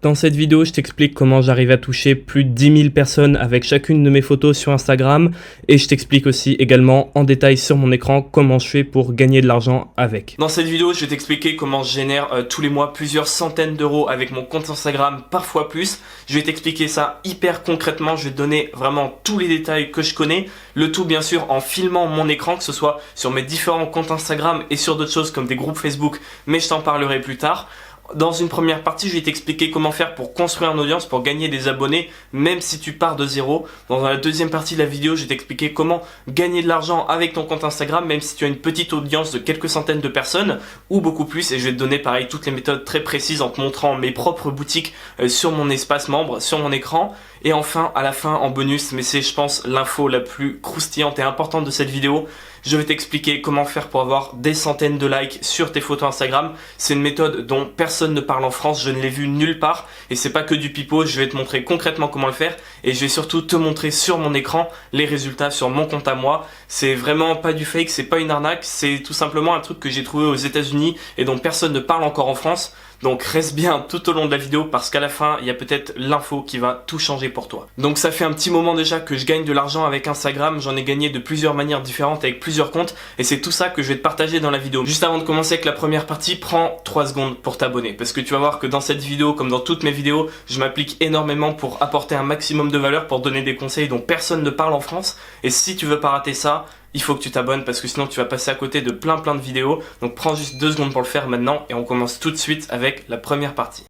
Dans cette vidéo, je t'explique comment j'arrive à toucher plus de 10 000 personnes avec chacune de mes photos sur Instagram et je t'explique aussi également en détail sur mon écran comment je fais pour gagner de l'argent avec. Dans cette vidéo, je vais t'expliquer comment je génère tous les mois plusieurs centaines d'euros avec mon compte Instagram, parfois plus. Je vais t'expliquer ça hyper concrètement, je vais te donner vraiment tous les détails que je connais, le tout bien sûr en filmant mon écran, que ce soit sur mes différents comptes Instagram et sur d'autres choses comme des groupes Facebook, mais je t'en parlerai plus tard. Dans une première partie, je vais t'expliquer comment faire pour construire une audience, pour gagner des abonnés, même si tu pars de zéro. Dans la deuxième partie de la vidéo, je vais t'expliquer comment gagner de l'argent avec ton compte Instagram, même si tu as une petite audience de quelques centaines de personnes ou beaucoup plus. Et je vais te donner pareil toutes les méthodes très précises en te montrant mes propres boutiques sur mon espace membre, sur mon écran. Et enfin, à la fin, en bonus, mais c'est je pense l'info la plus croustillante et importante de cette vidéo, je vais t'expliquer comment faire pour avoir des centaines de likes sur tes photos Instagram. C'est une méthode dont personne ne parle en France, je ne l'ai vue nulle part et c'est pas que du pipeau, je vais te montrer concrètement comment le faire et je vais surtout te montrer sur mon écran les résultats sur mon compte à moi. C'est vraiment pas du fake, c'est pas une arnaque, c'est tout simplement un truc que j'ai trouvé aux États-Unis et dont personne ne parle encore en France. Donc reste bien tout au long de la vidéo parce qu'à la fin, il y a peut-être l'info qui va tout changer pour toi. Donc ça fait un petit moment déjà que je gagne de l'argent avec Instagram, j'en ai gagné de plusieurs manières différentes avec plusieurs comptes et c'est tout ça que je vais te partager dans la vidéo. Juste avant de commencer avec la première partie, prends 3 secondes pour t'abonner parce que tu vas voir que dans cette vidéo, comme dans toutes mes vidéos, je m'applique énormément pour apporter un maximum de valeur, pour donner des conseils dont personne ne parle en France et si tu veux pas rater ça, il faut que tu t'abonnes parce que sinon tu vas passer à côté de plein de vidéos. Donc prends juste 2 secondes pour le faire maintenant et on commence tout de suite avec la première partie.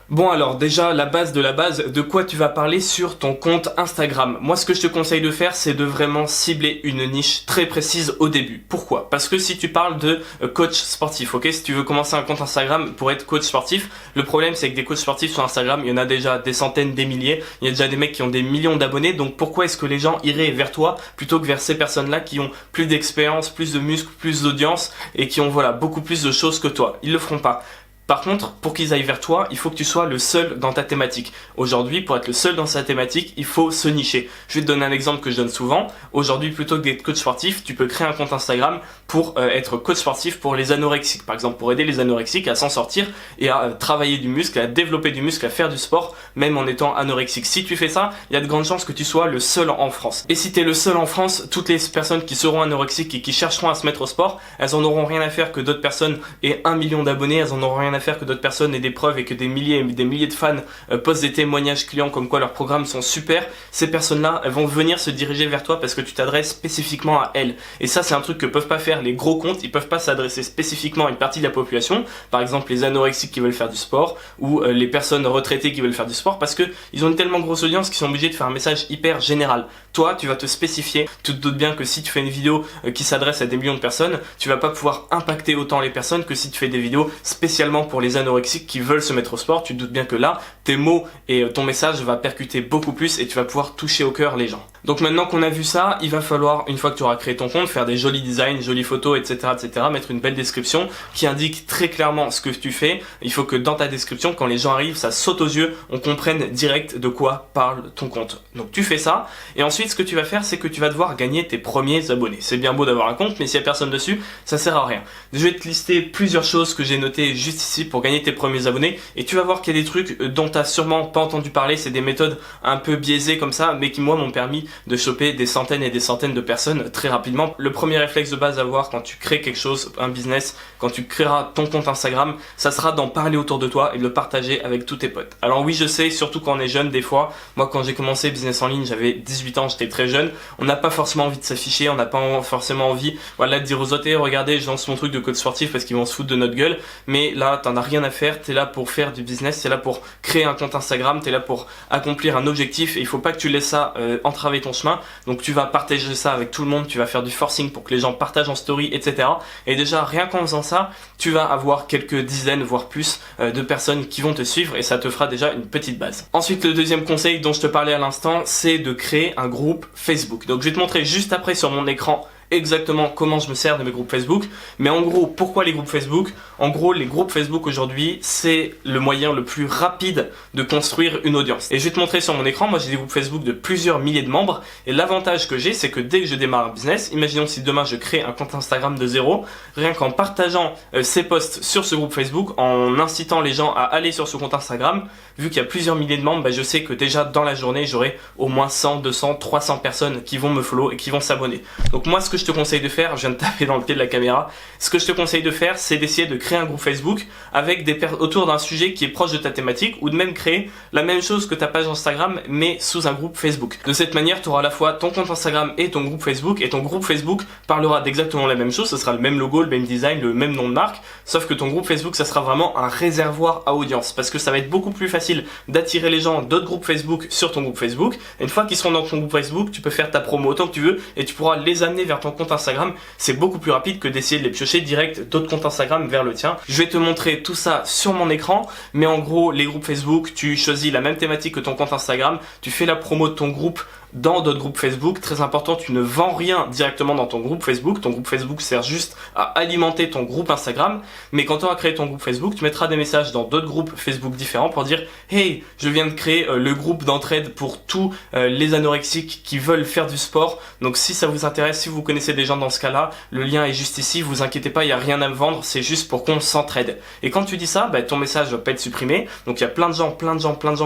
Bon alors déjà la base de la base, de quoi tu vas parler sur ton compte Instagram. Moi ce que je te conseille de faire c'est de vraiment cibler une niche très précise au début. Pourquoi? Parce que si tu parles de coach sportif, ok, si tu veux commencer un compte Instagram pour être coach sportif, le problème c'est que des coachs sportifs sur Instagram, il y en a déjà des centaines, des milliers, il y a déjà des mecs qui ont des millions d'abonnés, donc pourquoi est-ce que les gens iraient vers toi plutôt que vers ces personnes-là qui ont plus d'expérience, plus de muscles, plus d'audience et qui ont voilà beaucoup plus de choses que toi? Ils le feront pas. Par contre, pour qu'ils aillent vers toi, il faut que tu sois le seul dans ta thématique. Aujourd'hui, pour être le seul dans sa thématique, il faut se nicher. Je vais te donner un exemple que je donne souvent. Aujourd'hui, plutôt que d'être coach sportif, tu peux créer un compte Instagram pour être coach sportif pour les anorexiques. Par exemple, pour aider les anorexiques à s'en sortir et à travailler du muscle, à développer du muscle, à faire du sport, même en étant anorexique. Si tu fais ça, il y a de grandes chances que tu sois le seul en France. Et si tu es le seul en France, toutes les personnes qui seront anorexiques et qui chercheront à se mettre au sport, elles en auront rien à faire que d'autres personnes aient 1 million d'abonnés, elles en auront rien à faire que d'autres personnes aient des preuves et que des milliers de fans postent des témoignages clients comme quoi leurs programmes sont super. Ces personnes-là, elles vont venir se diriger vers toi parce que tu t'adresses spécifiquement à elles. Et ça, c'est un truc que peuvent pas faire les gros comptes. Ils peuvent pas s'adresser spécifiquement à une partie de la population. Par exemple, les anorexiques qui veulent faire du sport ou les personnes retraitées qui veulent faire du sport parce que ils ont une tellement grosse audience qu'ils sont obligés de faire un message hyper général. Toi, tu vas te spécifier. Tu te doutes bien que si tu fais une vidéo qui s'adresse à des millions de personnes, tu vas pas pouvoir impacter autant les personnes que si tu fais des vidéos spécialement pour les anorexiques qui veulent se mettre au sport. Tu te doutes bien que là, tes mots et ton message va percuter beaucoup plus et tu vas pouvoir toucher au cœur les gens. Donc maintenant qu'on a vu ça, il va falloir, une fois que tu auras créé ton compte, faire des jolis designs, jolies photos, etc., mettre une belle description qui indique très clairement ce que tu fais. Il faut que dans ta description, quand les gens arrivent, ça saute aux yeux, on comprenne direct de quoi parle ton compte. Donc tu fais ça et ensuite ce que tu vas faire, c'est que tu vas devoir gagner tes premiers abonnés. C'est bien beau d'avoir un compte, mais s'il n'y a personne dessus, ça sert à rien. Je vais te lister plusieurs choses que j'ai notées juste ici pour gagner tes premiers abonnés et tu vas voir qu'il y a des trucs dont tu n'as sûrement pas entendu parler. C'est des méthodes un peu biaisées comme ça, mais qui moi m'ont permis de choper des centaines et des centaines de personnes très rapidement. Le premier réflexe de base à avoir quand tu crées quelque chose, un business, quand tu créeras ton compte Instagram, ça sera d'en parler autour de toi et de le partager avec tous tes potes. Alors oui, je sais, surtout quand on est jeune, des fois, moi quand j'ai commencé business en ligne, j'avais 18 ans, j'étais très jeune, on n'a pas forcément envie de s'afficher, on n'a pas forcément envie voilà, de dire aux autres, regardez, je lance mon truc de coach sportif parce qu'ils vont se foutre de notre gueule, mais là, t'en as rien à faire, t'es là pour faire du business, t'es là pour créer un compte Instagram, t'es là pour accomplir un objectif et il faut pas que tu laisses ça entraver ton chemin. Donc tu vas partager ça avec tout le monde, tu vas faire du forcing pour que les gens partagent en story, etc. Et déjà, rien qu'en faisant ça, tu vas avoir quelques dizaines, voire plus de personnes qui vont te suivre et ça te fera déjà une petite base. Ensuite, le deuxième conseil dont je te parlais à l'instant, c'est de créer un groupe Facebook. Donc je vais te montrer juste après sur mon écran exactement comment je me sers de mes groupes Facebook. Mais en gros, pourquoi les groupes Facebook? En gros, les groupes Facebook aujourd'hui, c'est le moyen le plus rapide de construire une audience. Et je vais te montrer sur mon écran, moi j'ai des groupes Facebook de plusieurs milliers de membres. Et l'avantage que j'ai, c'est que dès que je démarre un business, imaginons si demain je crée un compte Instagram de zéro, rien qu'en partageant ces posts sur ce groupe Facebook, en incitant les gens à aller sur ce compte Instagram, vu qu'il y a plusieurs milliers de membres, je sais que déjà dans la journée, j'aurai au moins 100, 200, 300 personnes qui vont me follow et qui vont s'abonner. Donc moi, ce que je te conseille de faire, je viens de taper dans le pied de la caméra, ce que je te conseille de faire, c'est d'essayer de créer un groupe Facebook avec autour d'un sujet qui est proche de ta thématique, ou de même créer la même chose que ta page Instagram, mais sous un groupe Facebook. De cette manière, tu auras à la fois ton compte Instagram et ton groupe Facebook, et ton groupe Facebook parlera d'exactement la même chose, ce sera le même logo, le même design, le même nom de marque, sauf que ton groupe Facebook, ça sera vraiment un réservoir à audience, parce que ça va être beaucoup plus facile d'attirer les gens d'autres groupes Facebook sur ton groupe Facebook. Et une fois qu'ils seront dans ton groupe Facebook, tu peux faire ta promo autant que tu veux et tu pourras les amener vers ton compte Instagram. C'est beaucoup plus rapide que d'essayer de les piocher direct d'autres comptes Instagram vers le tien. Je vais te montrer tout ça sur mon écran, mais en gros, les groupes Facebook, tu choisis la même thématique que ton compte Instagram, tu fais la promo de ton groupe dans d'autres groupes Facebook. Très important, tu ne vends rien directement dans ton groupe Facebook. Ton groupe Facebook sert juste à alimenter ton groupe Instagram. Mais quand tu auras créé ton groupe Facebook, tu mettras des messages dans d'autres groupes Facebook différents pour dire « Hey, je viens de créer le groupe d'entraide pour tous les anorexiques qui veulent faire du sport. Donc si ça vous intéresse, si vous connaissez des gens dans ce cas-là, le lien est juste ici. Vous inquiétez pas, il n'y a rien à me vendre. C'est juste pour qu'on s'entraide. » Et quand tu dis ça, ton message va pas être supprimé. Donc il y a plein de gens,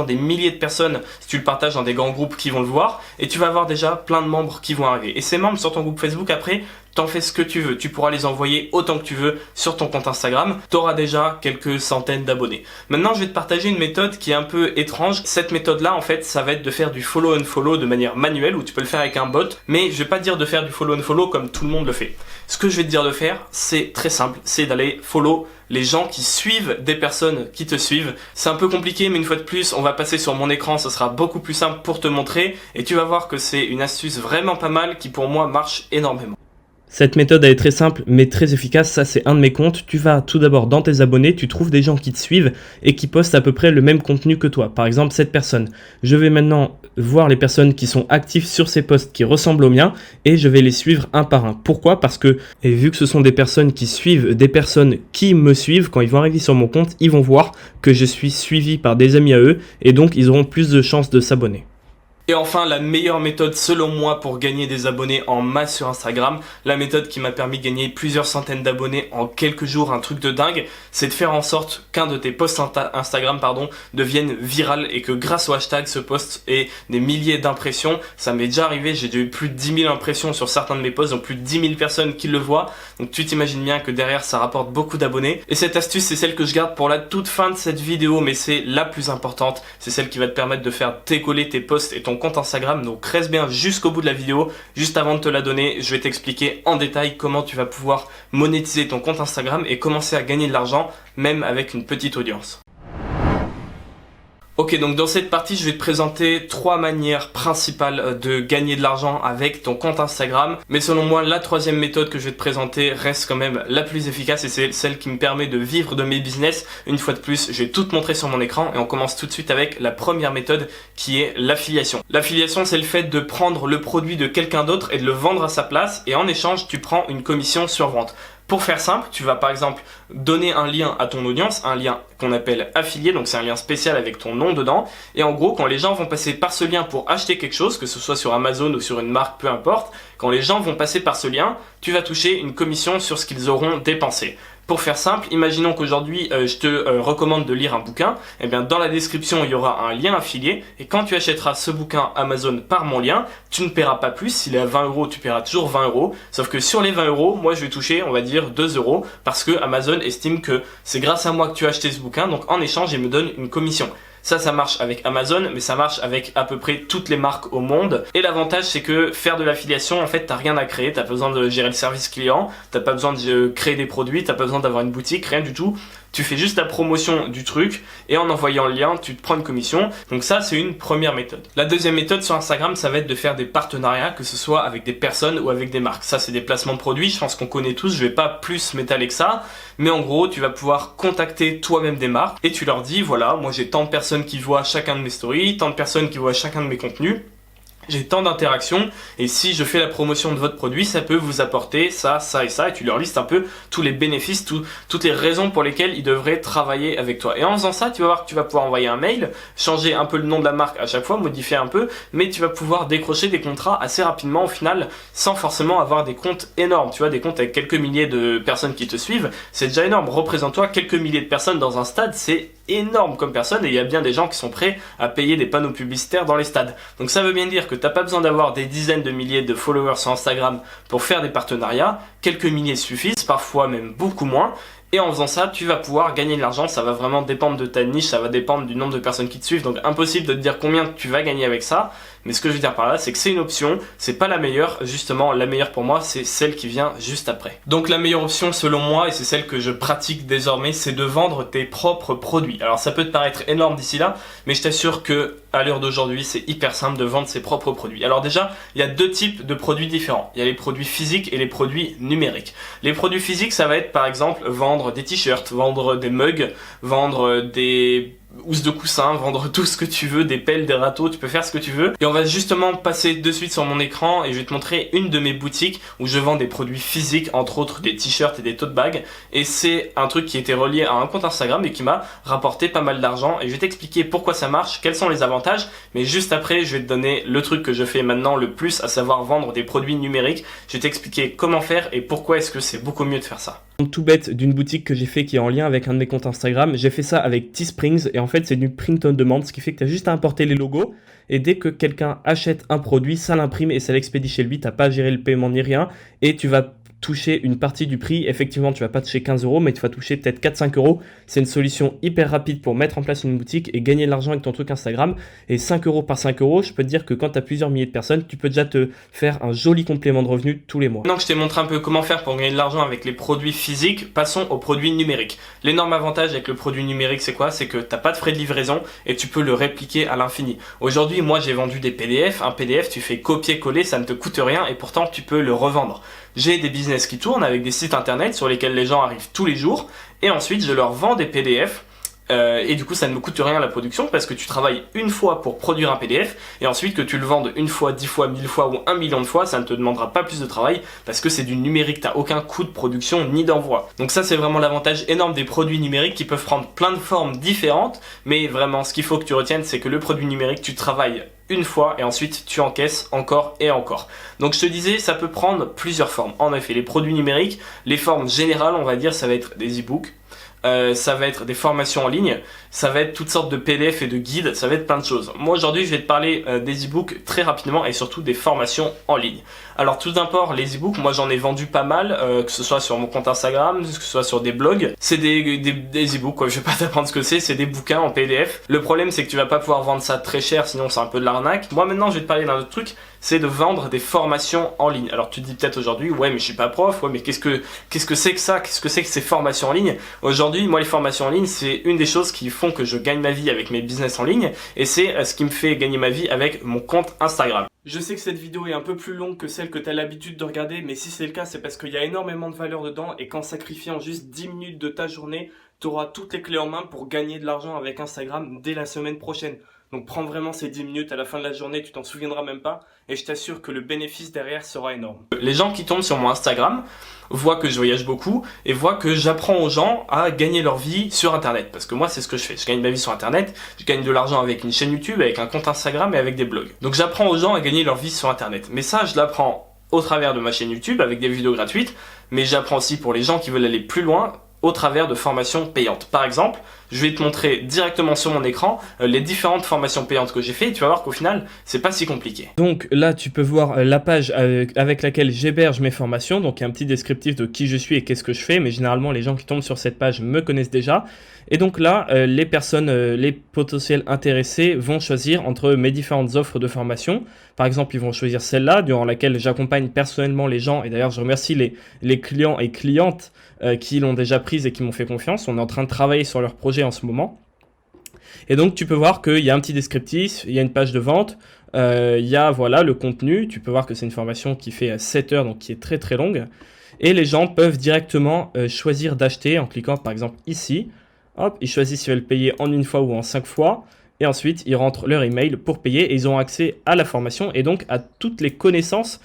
des milliers de personnes, si tu le partages dans des grands groupes, qui vont le voir. Et tu vas avoir déjà plein de membres qui vont arriver. Et ces membres sur ton groupe Facebook, après, t'en fais ce que tu veux. Tu pourras les envoyer autant que tu veux sur ton compte Instagram. Tu auras déjà quelques centaines d'abonnés. Maintenant, je vais te partager une méthode qui est un peu étrange. Cette méthode-là, en fait, ça va être de faire du follow and follow de manière manuelle, où tu peux le faire avec un bot. Mais je vais pas te dire de faire du follow and follow comme tout le monde le fait. Ce que je vais te dire de faire, c'est très simple. C'est d'aller follow les gens qui suivent des personnes qui te suivent. C'est un peu compliqué, mais une fois de plus, on va passer sur mon écran, ce sera beaucoup plus simple pour te montrer, et tu vas voir que c'est une astuce vraiment pas mal qui pour moi marche énormément. Cette méthode elle est très simple mais très efficace, ça c'est un de mes comptes. Tu vas tout d'abord dans tes abonnés, tu trouves des gens qui te suivent et qui postent à peu près le même contenu que toi. Par exemple cette personne. Je vais maintenant voir les personnes qui sont actives sur ces posts qui ressemblent aux miens et je vais les suivre un par un. Pourquoi? Parce que vu que ce sont des personnes qui suivent des personnes qui me suivent, quand ils vont arriver sur mon compte, ils vont voir que je suis suivi par des amis à eux et donc ils auront plus de chances de s'abonner. Et enfin, la meilleure méthode selon moi pour gagner des abonnés en masse sur Instagram, la méthode qui m'a permis de gagner plusieurs centaines d'abonnés en quelques jours, un truc de dingue, c'est de faire en sorte qu'un de tes posts Instagram devienne viral et que grâce au hashtag, ce post ait des milliers d'impressions. Ça m'est déjà arrivé, j'ai eu plus de 10 000 impressions sur certains de mes posts, donc plus de 10 000 personnes qui le voient. Donc tu t'imagines bien que derrière, ça rapporte beaucoup d'abonnés. Et cette astuce, c'est celle que je garde pour la toute fin de cette vidéo, mais c'est la plus importante. C'est celle qui va te permettre de faire décoller tes posts et ton compte Instagram, donc reste bien jusqu'au bout de la vidéo. Juste avant de te la donner, je vais t'expliquer en détail comment tu vas pouvoir monétiser ton compte Instagram et commencer à gagner de l'argent, même avec une petite audience. Ok, donc dans cette partie, je vais te présenter 3 manières principales de gagner de l'argent avec ton compte Instagram. Mais selon moi, la 3e méthode que je vais te présenter reste quand même la plus efficace et c'est celle qui me permet de vivre de mes business. Une fois de plus, je vais tout te montrer sur mon écran et on commence tout de suite avec la première méthode qui est l'affiliation. L'affiliation, c'est le fait de prendre le produit de quelqu'un d'autre et de le vendre à sa place et en échange, tu prends une commission sur vente. Pour faire simple, tu vas par exemple donner un lien à ton audience, un lien qu'on appelle affilié, donc c'est un lien spécial avec ton nom dedans. Et en gros, quand les gens vont passer par ce lien pour acheter quelque chose, que ce soit sur Amazon ou sur une marque, peu importe, quand les gens vont passer par ce lien, tu vas toucher une commission sur ce qu'ils auront dépensé. Pour faire simple, imaginons qu'aujourd'hui je te recommande de lire un bouquin, et bien dans la description il y aura un lien affilié et quand tu achèteras ce bouquin Amazon par mon lien, tu ne paieras pas plus, s'il est à 20 €, tu paieras toujours 20 €, sauf que sur les 20 €, moi je vais toucher on va dire 2 € parce que Amazon estime que c'est grâce à moi que tu as acheté ce bouquin, donc en échange il me donne une commission. Ça marche avec Amazon, mais ça marche avec à peu près toutes les marques au monde. Et l'avantage, c'est que faire de l'affiliation, en fait, t'as rien à créer. T'as pas besoin de gérer le service client, t'as pas besoin de créer des produits, t'as pas besoin d'avoir une boutique, rien du tout. Tu fais juste la promotion du truc et en envoyant le lien, tu te prends une commission. Donc ça, c'est une première méthode. La deuxième méthode sur Instagram, ça va être de faire des partenariats, que ce soit avec des personnes ou avec des marques. Ça, c'est des placements de produits. Je pense qu'on connaît tous. Je vais pas plus m'étaler que ça. Mais en gros, tu vas pouvoir contacter toi-même des marques et tu leur dis, voilà, moi j'ai tant de personnes qui voient chacun de mes stories, tant de personnes qui voient chacun de mes contenus. j'ai tant d'interactions et si je fais la promotion de votre produit, ça peut vous apporter ça, ça et ça, et tu leur listes un peu tous les bénéfices, toutes les raisons pour lesquelles ils devraient travailler avec toi. Et en faisant ça, tu vas voir que tu vas pouvoir envoyer un mail, changer un peu le nom de la marque à chaque fois, modifier un peu, mais tu vas pouvoir décrocher des contrats assez rapidement au final, sans forcément avoir des comptes énormes. Tu vois, des comptes avec quelques milliers de personnes qui te suivent, c'est déjà énorme. Représente-toi quelques milliers de personnes dans un stade, c'est énorme comme personne, et il y a bien des gens qui sont prêts à payer des panneaux publicitaires dans les stades. Donc ça veut bien dire que t'as pas besoin d'avoir des dizaines de milliers de followers sur Instagram pour faire des partenariats, quelques milliers suffisent, parfois même beaucoup moins. Et en faisant ça, tu vas pouvoir gagner de l'argent, ça va vraiment dépendre de ta niche, ça va dépendre du nombre de personnes qui te suivent, donc impossible de te dire combien tu vas gagner avec ça, mais ce que je veux dire par là, c'est que c'est une option, c'est pas la meilleure, justement la meilleure pour moi, c'est celle qui vient juste après. Donc la meilleure option selon moi, et c'est celle que je pratique désormais, c'est de vendre tes propres produits. Alors ça peut te paraître énorme d'ici là, mais je t'assure que à l'heure d'aujourd'hui, c'est hyper simple de vendre ses propres produits. Alors déjà, il y a deux types de produits différents. Il y a les produits physiques et les produits numériques. Les produits physiques, ça va être par exemple vendre des t-shirts, vendre des mugs, vendre des housses de coussin, vendre tout ce que tu veux, des pelles, des râteaux, tu peux faire ce que tu veux. Et on va justement passer de suite sur mon écran et je vais te montrer une de mes boutiques où je vends des produits physiques, entre autres des t-shirts et des tote bags. Et c'est un truc qui était relié à un compte Instagram et qui m'a rapporté pas mal d'argent. Et je vais t'expliquer pourquoi ça marche, quels sont les avantages. Mais juste après, je vais te donner le truc que je fais maintenant le plus, à savoir vendre des produits numériques. Je vais t'expliquer comment faire et pourquoi est-ce que c'est beaucoup mieux de faire ça. Tout bête d'une boutique que j'ai fait qui est en lien avec un de mes comptes Instagram. J'ai fait ça avec Teesprings et en fait c'est du print on demand, ce qui fait que tu as juste à importer les logos et dès que quelqu'un achète un produit, ça l'imprime et ça l'expédie chez lui. Tu n'as pas à gérer le paiement ni rien et tu vas toucher une partie du prix. Effectivement, tu vas pas toucher 15 €, mais tu vas toucher peut-être 4-5 €. C'est une solution hyper rapide pour mettre en place une boutique et gagner de l'argent avec ton truc Instagram. Et 5 € par 5 €, je peux te dire que quand tu as plusieurs milliers de personnes, tu peux déjà te faire un joli complément de revenus tous les mois. Maintenant que je t'ai montré un peu comment faire pour gagner de l'argent avec les produits physiques, passons aux produits numériques. L'énorme avantage avec le produit numérique, c'est quoi? C'est que t'as pas de frais de livraison et tu peux le répliquer à l'infini. Aujourd'hui, moi, j'ai vendu des PDF. Un PDF, tu fais copier-coller, ça ne te coûte rien et pourtant, tu peux le revendre. J'ai des business qui tournent avec des sites internet sur lesquels les gens arrivent tous les jours et ensuite je leur vends des PDF et du coup ça ne me coûte rien la production parce que tu travailles une fois pour produire un PDF et ensuite que tu le vendes une fois, 10 fois, 1000 fois ou 1 million de fois, ça ne te demandera pas plus de travail parce que c'est du numérique, t'as aucun coût de production ni d'envoi. Donc ça c'est vraiment l'avantage énorme des produits numériques qui peuvent prendre plein de formes différentes, mais vraiment ce qu'il faut que tu retiennes c'est que le produit numérique tu travailles une fois et ensuite tu encaisses encore et encore. Donc je te disais, ça peut prendre plusieurs formes. En effet, les produits numériques, les formes générales, on va dire, ça va être des e-books, ça va être des formations en ligne, ça va être toutes sortes de PDF et de guides, ça va être plein de choses. Moi aujourd'hui je vais te parler des e-books très rapidement et surtout des formations en ligne. Alors tout d'abord les e-books, moi j'en ai vendu pas mal, que ce soit sur mon compte Instagram, que ce soit sur des blogs. C'est des e-books quoi, je vais pas t'apprendre ce que c'est des bouquins en PDF. Le problème c'est que tu vas pas pouvoir vendre ça très cher sinon c'est un peu de l'arnaque. Moi maintenant je vais te parler d'un autre truc, c'est de vendre des formations en ligne. Alors tu te dis peut-être aujourd'hui, ouais mais je suis pas prof, ouais mais qu'est-ce que c'est que ça, qu'est-ce que c'est que ces formations en ligne? Aujourd'hui moi les formations en ligne c'est une des choses qui font que je gagne ma vie avec mes business en ligne et c'est ce qui me fait gagner ma vie avec mon compte Instagram. Je sais que cette vidéo est un peu plus longue que celle que tu as l'habitude de regarder, mais si c'est le cas, c'est parce qu'il y a énormément de valeur dedans et qu'en sacrifiant juste 10 minutes de ta journée, tu auras toutes les clés en main pour gagner de l'argent avec Instagram dès la semaine prochaine. Donc prends vraiment ces 10 minutes à la fin de la journée, tu t'en souviendras même pas et je t'assure que le bénéfice derrière sera énorme. Les gens qui tombent sur mon Instagram voient que je voyage beaucoup et voient que j'apprends aux gens à gagner leur vie sur internet. Parce que moi c'est ce que je fais, je gagne ma vie sur internet, je gagne de l'argent avec une chaîne YouTube, avec un compte Instagram et avec des blogs. Donc j'apprends aux gens à gagner leur vie sur internet. Mais ça je l'apprends au travers de ma chaîne YouTube avec des vidéos gratuites, mais j'apprends aussi pour les gens qui veulent aller plus loin au travers de formations payantes. Par exemple, je vais te montrer directement sur mon écran les différentes formations payantes que j'ai fait et tu vas voir qu'au final, c'est pas si compliqué. Donc là, tu peux voir la page avec laquelle j'héberge mes formations. Donc il y a un petit descriptif de qui je suis et qu'est-ce que je fais, mais généralement les gens qui tombent sur cette page me connaissent déjà. Et donc là, les personnes, les potentiels intéressés vont choisir entre mes différentes offres de formation. Par exemple, ils vont choisir celle-là, durant laquelle j'accompagne personnellement les gens. Et d'ailleurs, je remercie les clients et clientes qui l'ont déjà prise et qui m'ont fait confiance. On est en train de travailler sur leur projet en ce moment. Et donc, tu peux voir qu'il y a un petit descriptif, il y a une page de vente, il y a voilà, le contenu. Tu peux voir que c'est une formation qui fait 7 heures, donc qui est très très longue. Et les gens peuvent directement choisir d'acheter en cliquant par exemple ici. Hop, ils choisissent s'ils veulent payer en une fois ou en 5 fois. et ensuite ils rentrent leur email pour payer et ils ont accès à la formation et donc à toutes les connaissances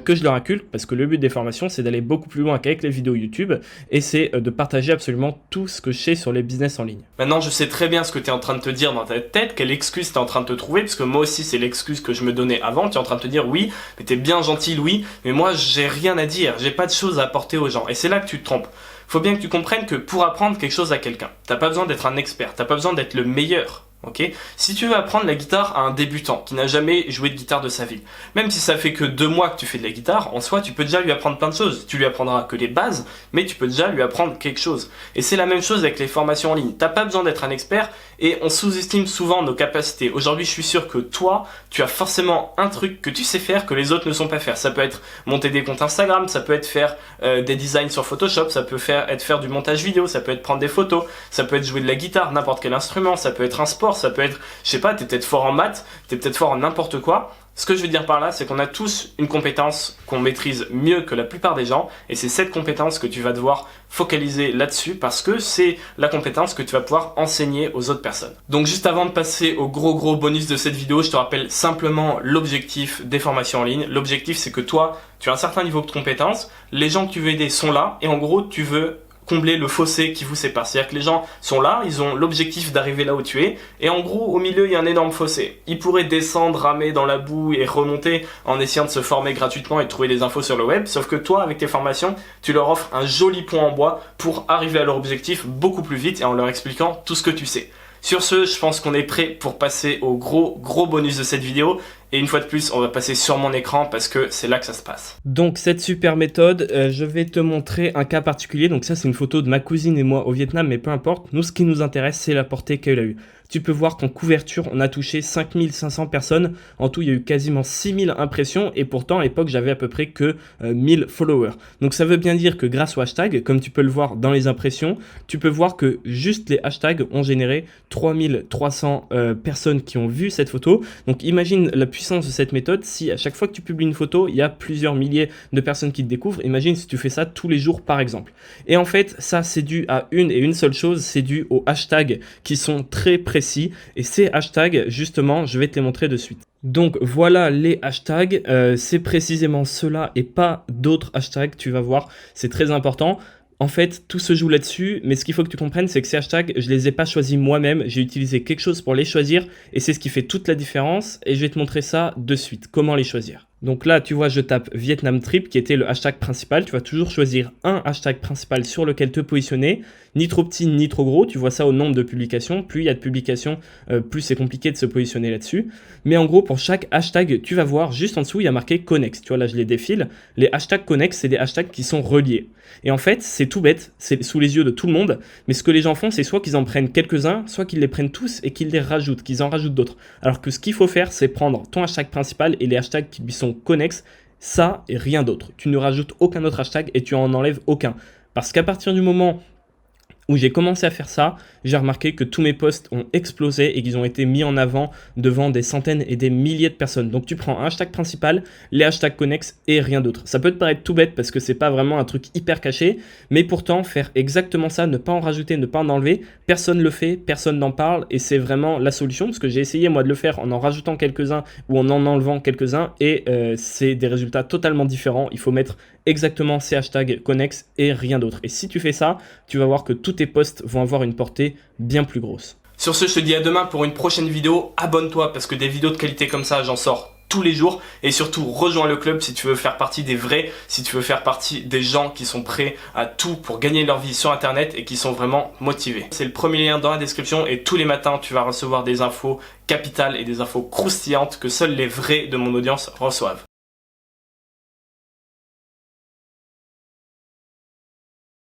que je leur inculque, parce que le but des formations c'est d'aller beaucoup plus loin qu'avec les vidéos YouTube et c'est de partager absolument tout ce que je sais sur les business en ligne. Maintenant je sais très bien ce que tu es en train de te dire dans ta tête, quelle excuse tu es en train de te trouver, parce que moi aussi c'est l'excuse que je me donnais avant. Tu es en train de te dire oui, mais t'es bien gentil Louis, mais moi j'ai rien à dire, j'ai pas de choses à apporter aux gens, et c'est là que tu te trompes. Faut bien que tu comprennes que pour apprendre quelque chose à quelqu'un, t'as pas besoin d'être un expert, t'as pas besoin d'être le meilleur. Ok, si tu veux apprendre la guitare à un débutant qui n'a jamais joué de guitare de sa vie, même si ça fait que 2 mois que tu fais de la guitare, en soi tu peux déjà lui apprendre plein de choses. Tu lui apprendras que les bases, mais tu peux déjà lui apprendre quelque chose. Et c'est la même chose avec les formations en ligne. T'as pas besoin d'être un expert et on sous-estime souvent nos capacités. Aujourd'hui je suis sûr que toi, tu as forcément un truc que tu sais faire que les autres ne sont pas faire. Ça peut être monter des comptes Instagram, ça peut être faire des designs sur Photoshop, ça peut être faire du montage vidéo, ça peut être prendre des photos, ça peut être jouer de la guitare, n'importe quel instrument, ça peut être un sport, ça peut être, je sais pas, t'es peut-être fort en maths, t'es peut-être fort en n'importe quoi. Ce que je veux dire par là, c'est qu'on a tous une compétence qu'on maîtrise mieux que la plupart des gens, et c'est cette compétence que tu vas devoir focaliser là-dessus parce que c'est la compétence que tu vas pouvoir enseigner aux autres personnes. Donc juste avant de passer au gros bonus de cette vidéo, je te rappelle simplement l'objectif des formations en ligne. L'objectif, c'est que toi, tu as un certain niveau de compétence, les gens que tu veux aider sont là, et en gros, tu veux combler le fossé qui vous sépare. C'est-à-dire que les gens sont là, ils ont l'objectif d'arriver là où tu es, et en gros, au milieu, il y a un énorme fossé. Ils pourraient descendre, ramer dans la boue et remonter en essayant de se former gratuitement et de trouver des infos sur le web, sauf que toi, avec tes formations, tu leur offres un joli pont en bois pour arriver à leur objectif beaucoup plus vite et en leur expliquant tout ce que tu sais. Sur ce, je pense qu'on est prêt pour passer au gros bonus de cette vidéo. Et une fois de plus, on va passer sur mon écran parce que c'est là que ça se passe. Donc cette super méthode, je vais te montrer un cas particulier. Donc ça, c'est une photo de ma cousine et moi au Vietnam, mais peu importe. Nous, ce qui nous intéresse, c'est la portée qu'elle a eue. Tu peux voir qu'en couverture, on a touché 5500 personnes. En tout, il y a eu quasiment 6000 impressions et pourtant, à l'époque, j'avais à peu près que 1000 followers. Donc ça veut bien dire que grâce au hashtag, comme tu peux le voir dans les impressions, tu peux voir que juste les hashtags ont généré 3300 personnes qui ont vu cette photo. Donc imagine la puissance de cette méthode. Si à chaque fois que tu publies une photo, il y a plusieurs milliers de personnes qui te découvrent, imagine si tu fais ça tous les jours par exemple. Et en fait, ça c'est dû à une et une seule chose, c'est dû aux hashtags qui sont très précis. Et ces hashtags, justement, je vais te les montrer de suite. Donc voilà les hashtags, c'est précisément cela et pas d'autres hashtags, tu vas voir, c'est très important. En fait, tout se joue là-dessus, mais ce qu'il faut que tu comprennes, c'est que ces hashtags, je les ai pas choisis moi-même, j'ai utilisé quelque chose pour les choisir et c'est ce qui fait toute la différence et je vais te montrer ça de suite, comment les choisir. Donc là, tu vois, je tape Vietnam Trip qui était le hashtag principal. Tu vas toujours choisir un hashtag principal sur lequel te positionner, ni trop petit ni trop gros. Tu vois ça au nombre de publications. Plus il y a de publications, plus c'est compliqué de se positionner là-dessus. Mais en gros, pour chaque hashtag, tu vas voir juste en dessous, il y a marqué Connex. Tu vois, là, je les défile. Les hashtags Connex, c'est des hashtags qui sont reliés. Et en fait, c'est tout bête, c'est sous les yeux de tout le monde. Mais ce que les gens font, c'est soit qu'ils en prennent quelques-uns, soit qu'ils les prennent tous et qu'ils les rajoutent, qu'ils en rajoutent d'autres. Alors que ce qu'il faut faire, c'est prendre ton hashtag principal et les hashtags qui lui sont connexes, ça et rien d'autre. Tu ne rajoutes aucun autre hashtag et tu en enlèves aucun. Parce qu'à partir du moment où j'ai commencé à faire ça, j'ai remarqué que tous mes posts ont explosé et qu'ils ont été mis en avant devant des centaines et des milliers de personnes. Donc tu prends un hashtag principal, les hashtags connexes et rien d'autre. Ça peut te paraître tout bête parce que c'est pas vraiment un truc hyper caché, mais pourtant faire exactement ça, ne pas en rajouter, ne pas en enlever, personne le fait, personne n'en parle et c'est vraiment la solution parce que j'ai essayé moi de le faire en rajoutant quelques-uns ou en enlevant quelques-uns et c'est des résultats totalement différents. Il faut mettre exactement ces hashtags connexes et rien d'autre. Et si tu fais ça, tu vas voir que tous tes posts vont avoir une portée bien plus grosse. Sur ce, je te dis à demain pour une prochaine vidéo. Abonne-toi parce que des vidéos de qualité comme ça, j'en sors tous les jours. Et surtout, rejoins le club si tu veux faire partie des vrais, si tu veux faire partie des gens qui sont prêts à tout pour gagner leur vie sur Internet et qui sont vraiment motivés. C'est le premier lien dans la description et tous les matins, tu vas recevoir des infos capitales et des infos croustillantes que seuls les vrais de mon audience reçoivent.